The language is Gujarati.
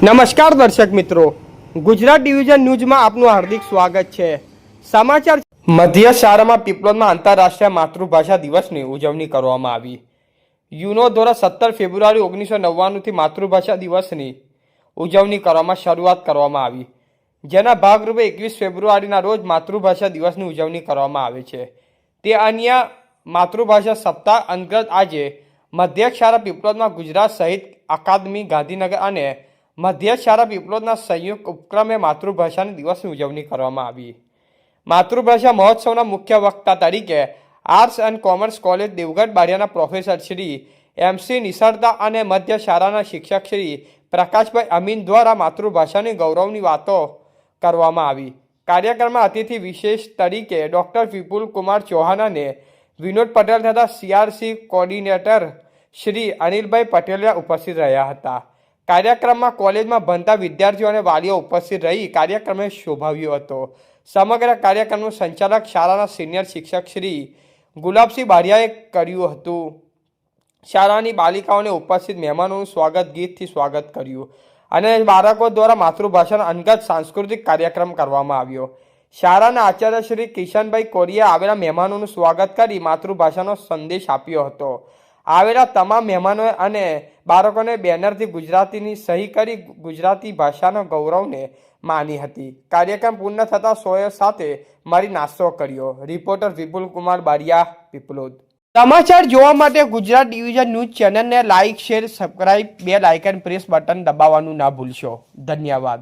નમસ્કાર દર્શક મિત્રો, ગુજરાત ડિવિઝન ન્યૂઝમાં આપનું હાર્દિક સ્વાગત છે. સમાચાર. મધ્ય શાળામાં પીપલોદમાં આંતરરાષ્ટ્રીય માતૃભાષા દિવસની ઉજવણી કરવામાં આવી. યુનો દ્વારા 17 ફેબ્રુઆરી 1999થી માતૃભાષા દિવસની ઉજવણી કરવામાં શરૂઆત કરવામાં આવી, જેના ભાગરૂપે 21 ફેબ્રુઆરીના રોજ માતૃભાષા દિવસની ઉજવણી કરવામાં આવે છે. તે અન્ય માતૃભાષા સપ્તાહ અંતર્ગત આજે મધ્ય શાળા પીપલોદમાં ગુજરાત સાહિત્ય અકાદમી ગાંધીનગર અને મધ્ય શાળા પીપલોદના સંયુક્ત ઉપક્રમે માતૃભાષાના દિવસની ઉજવણી કરવામાં આવી. માતૃભાષા મહોત્સવના મુખ્ય વક્તા તરીકે arts and commerce college Devgadh બારિયાના પ્રોફેસર શ્રી MC નિસરતા અને મધ્ય શાળાના શિક્ષક શ્રી પ્રકાશભાઈ અમીન દ્વારા માતૃભાષાની ગૌરવની વાતો કરવામાં આવી. કાર્યક્રમમાં અતિથિ વિશેષ તરીકે ડૉક્ટર વિપુલ કુમાર ચૌહાણ અને વિનોદ પટેલ તથા CRC કોર્ડિનેટર શ્રી અનિલભાઈ પટેલિયા ઉપસ્થિત રહ્યા હતા. કાર્યક્રમમાં કોલેજમાં ભણતા વિદ્યાર્થીઓ અને વાલીઓ ઉપસ્થિત રહી કાર્યક્રમને શોભાવ્યો હતો. સમગ્ર કાર્યક્રમનું સંચાલક શાળાના સિનિયર શિક્ષક શ્રી ગુલાબસિંહ બારિયાએ કર્યું હતું. શાળાની બાલિકાઓને ઉપસ્થિત મહેમાનોનું સ્વાગત ગીતથી સ્વાગત કર્યું અને બાળકો દ્વારા માતૃભાષાના અંગત સાંસ્કૃતિક કાર્યક્રમ કરવામાં આવ્યો. શાળાના આચાર્ય શ્રી કિશનભાઈ કોરીએ આવેલા મહેમાનોનું સ્વાગત કરી માતૃભાષાનો સંદેશ આપ્યો હતો. આવેલા તમામ મહેમાનોએ અને બાળકોને બેનરથી ગુજરાતીની સહી કરી ગુજરાતી ભાષાના ગૌરવને માની હતી. કાર્યક્રમ પૂર્ણ થતાં સૌએ સાથે મળી નાસ્તો કર્યો. રિપોર્ટર વિપુલ કુમાર બારિયા, પીપલોદ. સમાચાર જોવા માટે ગુજરાત ડિવિઝન ન્યૂઝ ચેનલને like, share, subscribe, bell icon press button દબાવવાનું ના ભૂલશો. ધન્યવાદ.